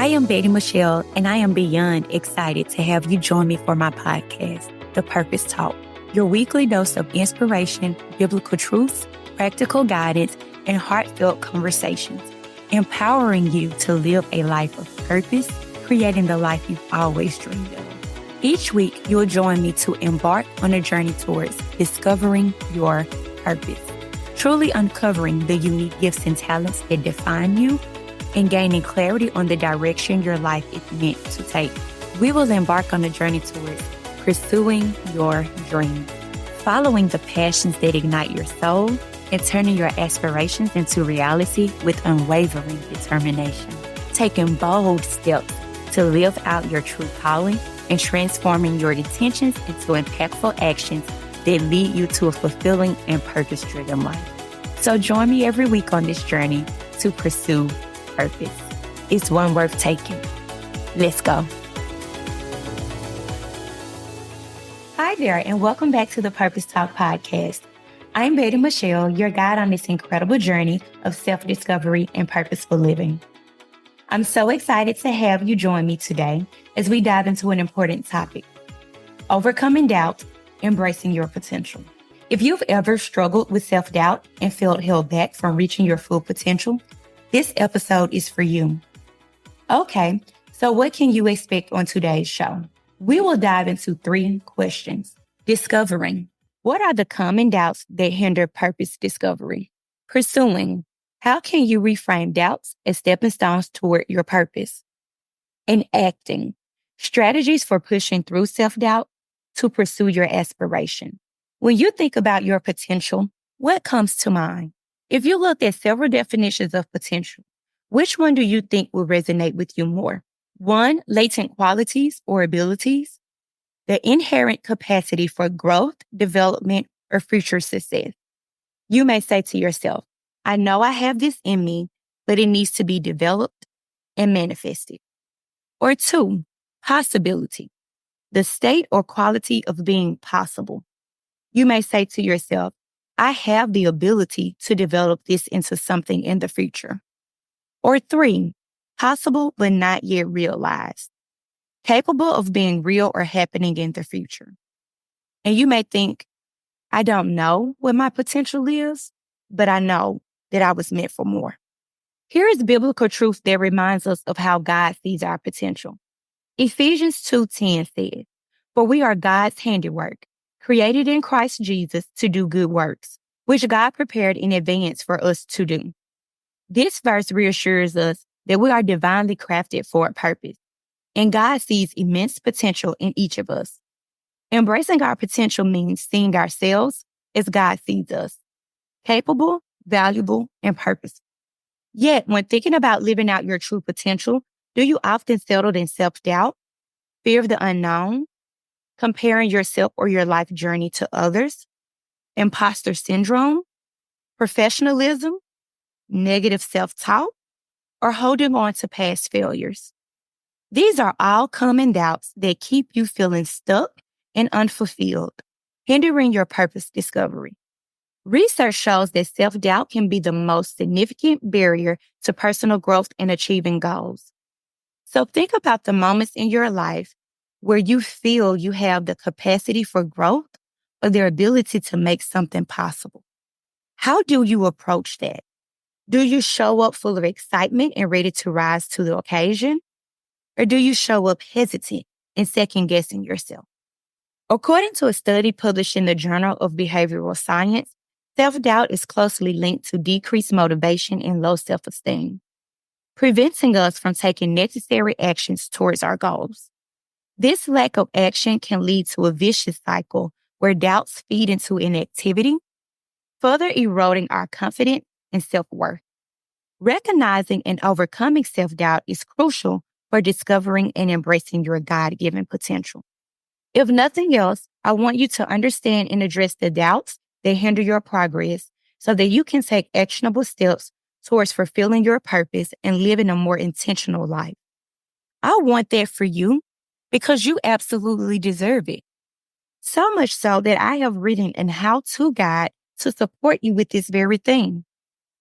I am Betty Michelle, and I am beyond excited to have you join me for my podcast, The Purpose Talk, your weekly dose of inspiration, biblical truths, practical guidance, and heartfelt conversations, empowering you to live a life of purpose, creating the life you've always dreamed of. Each week, you'll join me to embark on a journey towards discovering your purpose, truly uncovering the unique gifts and talents that define you, and gaining clarity on the direction your life is meant to take. We will embark on a journey towards pursuing your dreams, following the passions that ignite your soul, and turning your aspirations into reality with unwavering determination. Taking bold steps to live out your true calling and transforming your intentions into impactful actions that lead you to a fulfilling and purpose-driven life. So join me every week on this journey to pursue purpose. It's one worth taking. Let's go. Hi there, and welcome back to the Purpose Talk podcast. I'm Betty Michelle, your guide on this incredible journey of self-discovery and purposeful living. I'm so excited to have you join me today as we dive into an important topic: overcoming doubt, embracing your potential. If you've ever struggled with self-doubt and felt held back from reaching your full potential, this episode is for you. Okay, so what can you expect on today's show? We will dive into 3 questions. Discovering: what are the common doubts that hinder purpose discovery? Pursuing: how can you reframe doubts as stepping stones toward your purpose? And acting: strategies for pushing through self-doubt to pursue your aspiration. When you think about your potential, what comes to mind? If you looked at several definitions of potential, which one do you think will resonate with you more? 1, latent qualities or abilities, the inherent capacity for growth, development, or future success. You may say to yourself, I know I have this in me, but it needs to be developed and manifested. Or 2, possibility, the state or quality of being possible. You may say to yourself, I have the ability to develop this into something in the future. Or 3, possible but not yet realized, capable of being real or happening in the future. And you may think, I don't know what my potential is, but I know that I was meant for more. Here is biblical truth that reminds us of how God sees our potential. Ephesians 2:10 says, for we are God's handiwork, created in Christ Jesus to do good works, which God prepared in advance for us to do. This verse reassures us that we are divinely crafted for a purpose, and God sees immense potential in each of us. Embracing our potential means seeing ourselves as God sees us, capable, valuable, and purposeful. Yet, when thinking about living out your true potential, do you often settle in self-doubt, fear of the unknown, comparing yourself or your life journey to others, imposter syndrome, perfectionism, negative self-talk, or holding on to past failures? These are all common doubts that keep you feeling stuck and unfulfilled, hindering your purpose discovery. Research shows that self-doubt can be the most significant barrier to personal growth and achieving goals. So think about the moments in your life where you feel you have the capacity for growth or the ability to make something possible. How do you approach that? Do you show up full of excitement and ready to rise to the occasion? Or do you show up hesitant and second-guessing yourself? According to a study published in the Journal of Behavioral Science, self-doubt is closely linked to decreased motivation and low self-esteem, preventing us from taking necessary actions towards our goals. This lack of action can lead to a vicious cycle where doubts feed into inactivity, further eroding our confidence and self-worth. Recognizing and overcoming self-doubt is crucial for discovering and embracing your God-given potential. If nothing else, I want you to understand and address the doubts that hinder your progress so that you can take actionable steps towards fulfilling your purpose and living a more intentional life. I want that for you because you absolutely deserve it. So much so that I have written an how-to guide to support you with this very thing.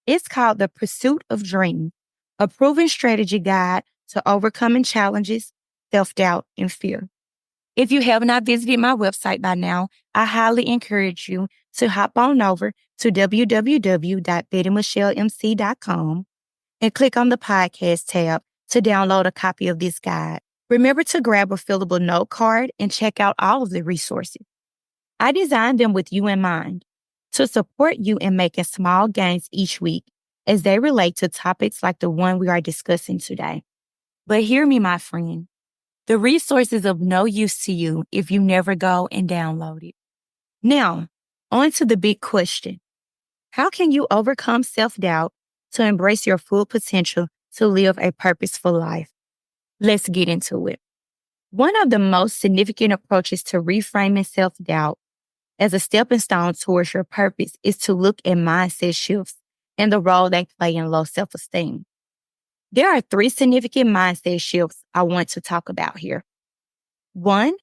It's called The Pursuit of Dreams, a proven strategy guide to overcoming challenges, self-doubt, and fear. If you have not visited my website by now, I highly encourage you to hop on over to www.bettymichellemc.com and click on the podcast tab to download a copy of this guide. Remember to grab a fillable note card and check out all of the resources. I designed them with you in mind to support you in making small gains each week as they relate to topics like the one we are discussing today. But hear me, my friend. The resource is of no use to you if you never go and download it. Now, on to the big question. How can you overcome self-doubt to embrace your full potential to live a purposeful life? Let's get into it. One of the most significant approaches to reframing self-doubt as a stepping stone towards your purpose is to look at mindset shifts and the role they play in low self-esteem. There are 3 significant mindset shifts I want to talk about here. 1,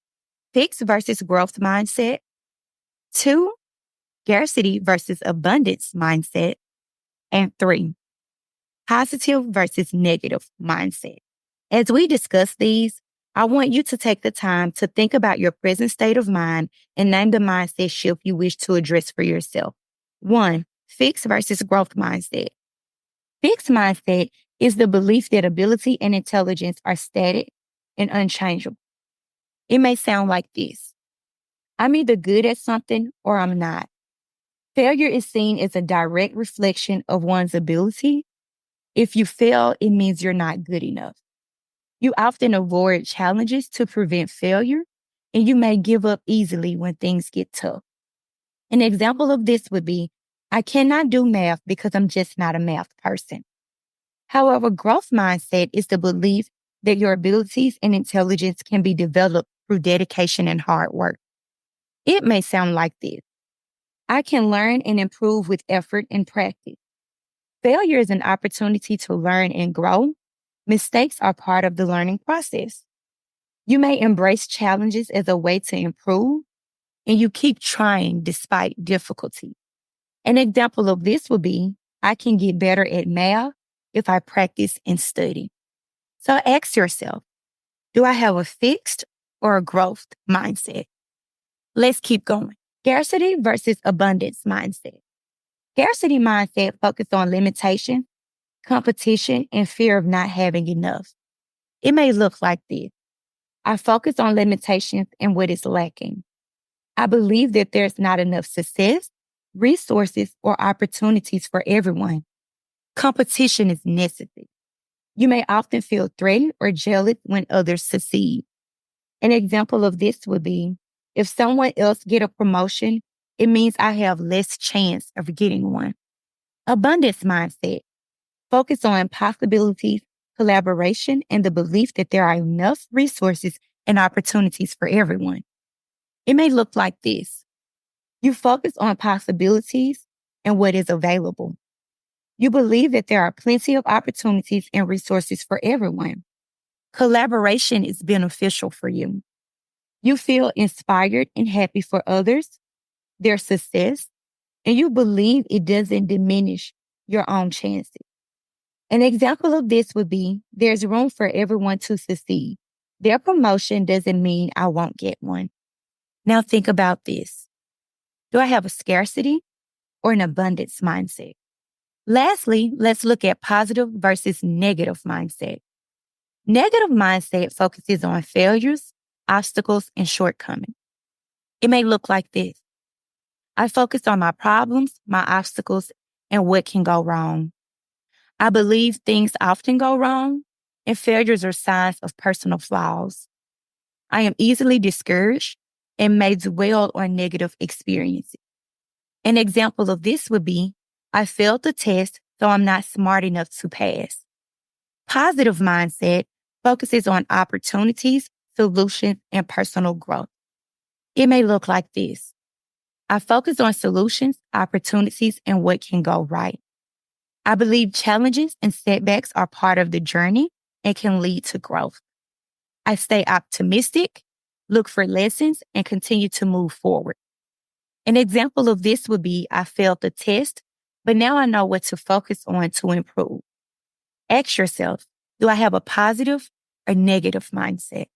fixed versus growth mindset. 2, scarcity versus abundance mindset. And 3, positive versus negative mindset. As we discuss these, I want you to take the time to think about your present state of mind and name the mindset shift you wish to address for yourself. 1, fixed versus growth mindset. Fixed mindset is the belief that ability and intelligence are static and unchangeable. It may sound like this. I'm either good at something or I'm not. Failure is seen as a direct reflection of one's ability. If you fail, it means you're not good enough. You often avoid challenges to prevent failure, and you may give up easily when things get tough. An example of this would be, I cannot do math because I'm just not a math person. However, growth mindset is the belief that your abilities and intelligence can be developed through dedication and hard work. It may sound like this. I can learn and improve with effort and practice. Failure is an opportunity to learn and grow. Mistakes are part of the learning process. You may embrace challenges as a way to improve, and you keep trying despite difficulty. An example of this would be, I can get better at math if I practice and study. So ask yourself, do I have a fixed or a growth mindset? Let's keep going. Scarcity versus abundance mindset. Scarcity mindset focuses on limitation, competition, and fear of not having enough. It may look like this. I focus on limitations and what is lacking. I believe that there's not enough success, resources, or opportunities for everyone. Competition is necessary. You may often feel threatened or jealous when others succeed. An example of this would be, if someone else gets a promotion, it means I have less chance of getting one. Abundance mindset. Focus on possibilities, collaboration, and the belief that there are enough resources and opportunities for everyone. It may look like this. You focus on possibilities and what is available. You believe that there are plenty of opportunities and resources for everyone. Collaboration is beneficial for you. You feel inspired and happy for others, their success, and you believe it doesn't diminish your own chances. An example of this would be, there's room for everyone to succeed. Their promotion doesn't mean I won't get one. Now think about this. Do I have a scarcity or an abundance mindset? Lastly, let's look at positive versus negative mindset. Negative mindset focuses on failures, obstacles, and shortcomings. It may look like this. I focus on my problems, my obstacles, and what can go wrong. I believe things often go wrong, and failures are signs of personal flaws. I am easily discouraged and may dwell on negative experiences. An example of this would be, I failed the test, so I'm not smart enough to pass. Positive mindset focuses on opportunities, solutions, and personal growth. It may look like this. I focus on solutions, opportunities, and what can go right. I believe challenges and setbacks are part of the journey and can lead to growth. I stay optimistic, look for lessons, and continue to move forward. An example of this would be, I failed the test, but now I know what to focus on to improve. Ask yourself, Do I have a positive or negative mindset?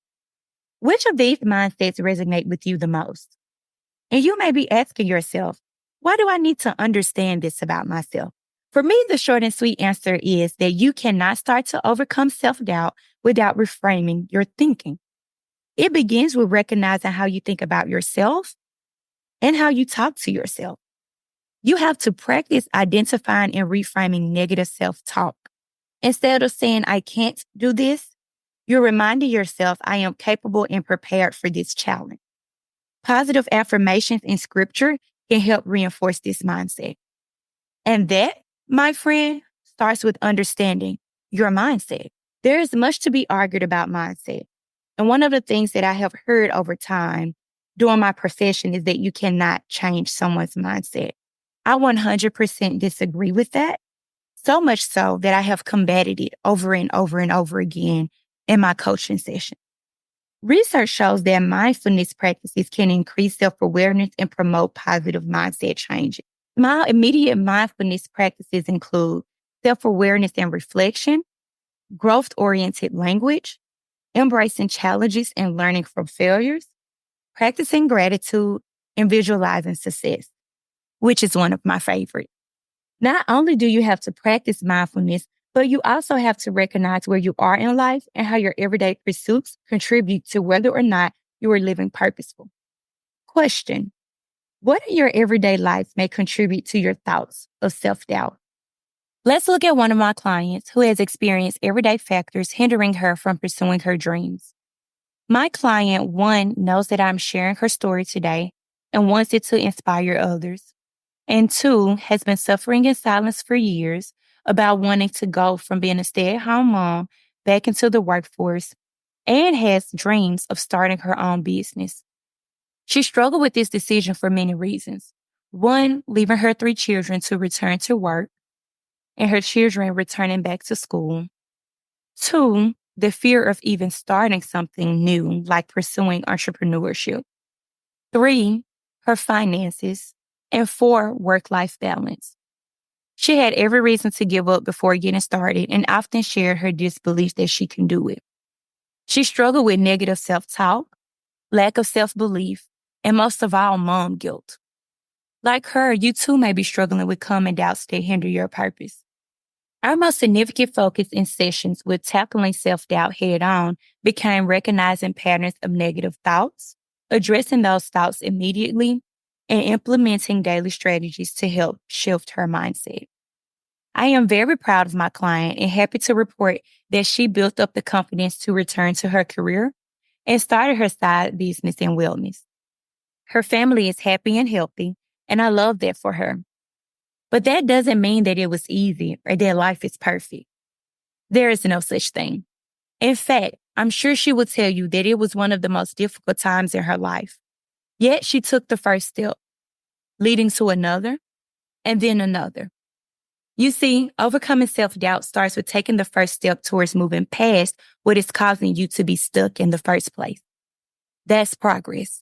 Which of these mindsets resonate with you the most? And you may be asking yourself, why do I need to understand this about myself? For me, the short and sweet answer is that you cannot start to overcome self-doubt without reframing your thinking. It begins with recognizing how you think about yourself and how you talk to yourself. You have to practice identifying and reframing negative self-talk. Instead of saying, I can't do this, you're reminding yourself, I am capable and prepared for this challenge. Positive affirmations in scripture can help reinforce this mindset. And that, my friend, starts with understanding your mindset. There is much to be argued about mindset. And one of the things that I have heard over time during my profession is that you cannot change someone's mindset. I 100% disagree with that. So much so that I have combated it over and over and over again in my coaching session. Research shows that mindfulness practices can increase self-awareness and promote positive mindset changes. My immediate mindfulness practices include self-awareness and reflection, growth-oriented language, embracing challenges and learning from failures, practicing gratitude, and visualizing success, which is one of my favorites. Not only do you have to practice mindfulness, but you also have to recognize where you are in life and how your everyday pursuits contribute to whether or not you are living purposeful. Question: what in your everyday life may contribute to your thoughts of self-doubt? Let's look at one of my clients who has experienced everyday factors hindering her from pursuing her dreams. My client, one, knows that I'm sharing her story today and wants it to inspire others. And two, has been suffering in silence for years about wanting to go from being a stay-at-home mom back into the workforce and has dreams of starting her own business. She struggled with this decision for many reasons. One, leaving her 3 children to return to work and her children returning back to school. Two, the fear of even starting something new, like pursuing entrepreneurship. Three, her finances. And 4, work-life balance. She had every reason to give up before getting started and often shared her disbelief that she can do it. She struggled with negative self-talk, lack of self-belief, and most of all, mom guilt. Like her, you too may be struggling with common doubts that hinder your purpose. Our most significant focus in sessions with tackling self-doubt head-on became recognizing patterns of negative thoughts, addressing those thoughts immediately, and implementing daily strategies to help shift her mindset. I am very proud of my client and happy to report that she built up the confidence to return to her career and started her side business in wellness. Her family is happy and healthy, and I love that for her. But that doesn't mean that it was easy or that life is perfect. There is no such thing. In fact, I'm sure she will tell you that it was one of the most difficult times in her life. Yet she took the first step, leading to another, and then another. You see, overcoming self-doubt starts with taking the first step towards moving past what is causing you to be stuck in the first place. That's progress.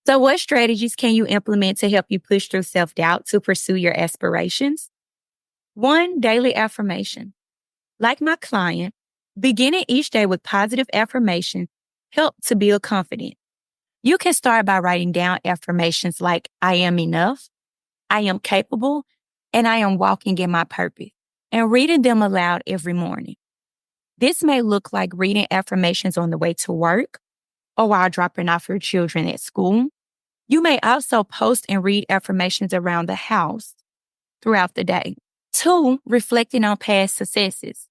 So what strategies can you implement to help you push through self-doubt to pursue your aspirations? 1, daily affirmation. Like my client, beginning each day with positive affirmations help to build confidence. You can start by writing down affirmations like, I am enough, I am capable, and I am walking in my purpose, and reading them aloud every morning. This may look like reading affirmations on the way to work or while dropping off your children at school. You may also post and read affirmations around the house throughout the day. 2, reflecting on past successes.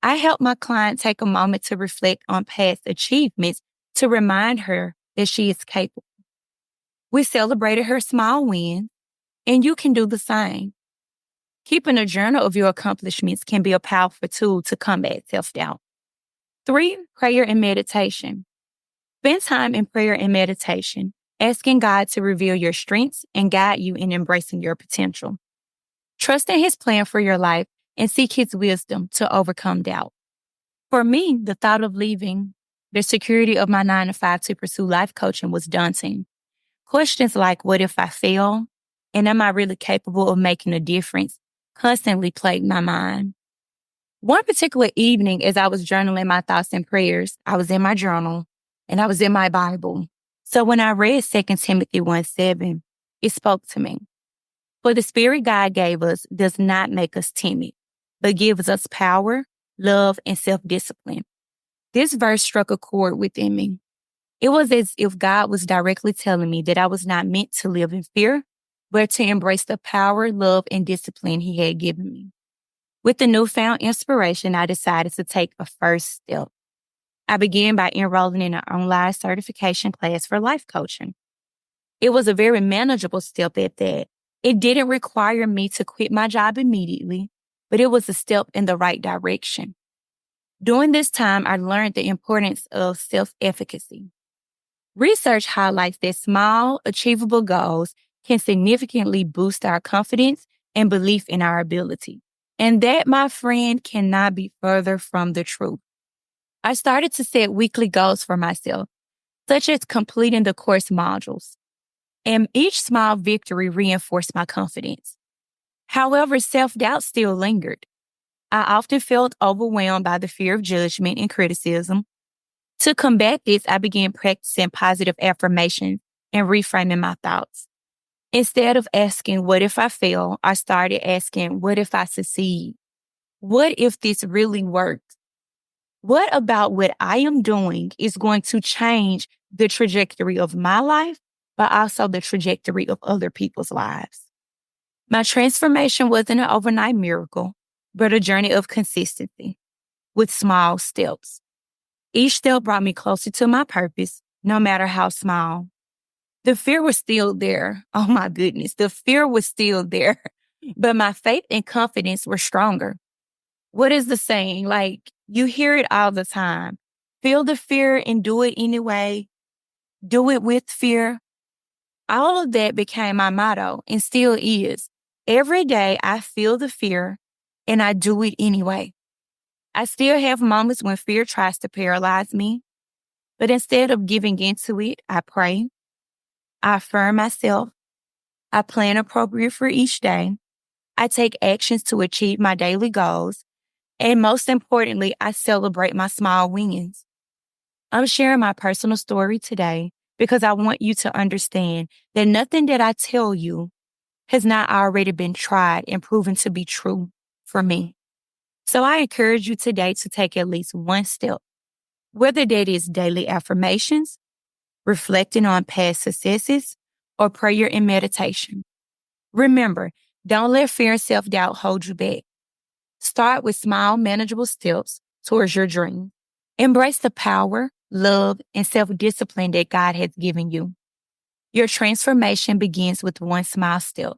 I help my client take a moment to reflect on past achievements to remind her that she is capable. We celebrated her small wins, and you can do the same. Keeping a journal of your accomplishments can be a powerful tool to combat self-doubt. 3, prayer and meditation. Spend time in prayer and meditation, asking God to reveal your strengths and guide you in embracing your potential. Trust in His plan for your life and seek His wisdom to overcome doubt. For me, the thought of leaving the security of my 9-to-5 to pursue life coaching was daunting. Questions like, what if I fail? And am I really capable of making a difference? Constantly plagued my mind. One particular evening, as I was journaling my thoughts and prayers, I was in my journal and I was in my Bible. So when I read 2 Timothy 1:7, it spoke to me. For the spirit God gave us does not make us timid, but gives us power, love, and self-discipline. This verse struck a chord within me. It was as if God was directly telling me that I was not meant to live in fear, but to embrace the power, love, and discipline He had given me. With the newfound inspiration, I decided to take a first step. I began by enrolling in an online certification class for life coaching. It was a very manageable step at that. It didn't require me to quit my job immediately, but it was a step in the right direction. During this time, I learned the importance of self-efficacy. Research highlights that small, achievable goals can significantly boost our confidence and belief in our ability. And that, my friend, cannot be further from the truth. I started to set weekly goals for myself, such as completing the course modules. And each small victory reinforced my confidence. However, self-doubt still lingered. I often felt overwhelmed by the fear of judgment and criticism. To combat this, I began practicing positive affirmations and reframing my thoughts. Instead of asking, what if I fail? I started asking, what if I succeed? What if this really works? What about what I am doing is going to change the trajectory of my life, but also the trajectory of other people's lives? My transformation wasn't an overnight miracle, but a journey of consistency with small steps. Each step brought me closer to my purpose, no matter how small. The fear was still there. Oh my goodness, the fear was still there, but my faith and confidence were stronger. What is the saying? Like, you hear it all the time. Feel the fear and do it anyway. Do it with fear. All of that became my motto and still is. Every day I feel the fear and I do it anyway. I still have moments when fear tries to paralyze me, but instead of giving into it, I pray. I affirm myself. I plan appropriate for each day. I take actions to achieve my daily goals. And most importantly, I celebrate my small wins. I'm sharing my personal story today because I want you to understand that nothing that I tell you has not already been tried and proven to be true for me. So I encourage you today to take at least one step, whether that is daily affirmations, reflecting on past successes, or prayer and meditation. Remember, don't let fear and self-doubt hold you back. Start with small, manageable steps towards your dream. Embrace the power, love, and self-discipline that God has given you. Your transformation begins with one small step.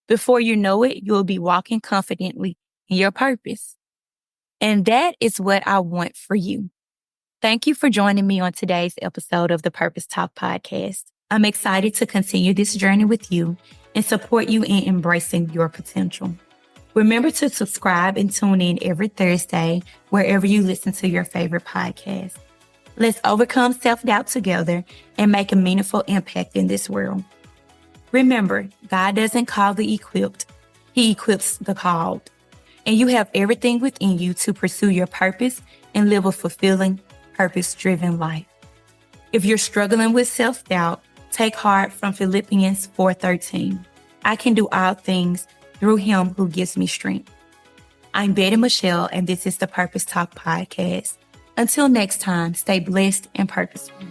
Before you know it, you'll be walking confidently in your purpose. And that is what I want for you. Thank you for joining me on today's episode of the Purpose Talk podcast. I'm excited to continue this journey with you and support you in embracing your potential. Remember to subscribe and tune in every Thursday wherever you listen to your favorite podcast. Let's overcome self-doubt together and make a meaningful impact in this world. Remember, God doesn't call the equipped. He equips the called. And you have everything within you to pursue your purpose and live a fulfilling, purpose-driven life. If you're struggling with self-doubt, take heart from Philippians 4:13. I can do all things through Him who gives me strength. I'm Betty Michelle, and this is the Purpose Talk podcast. Until next time, stay blessed and purposeful.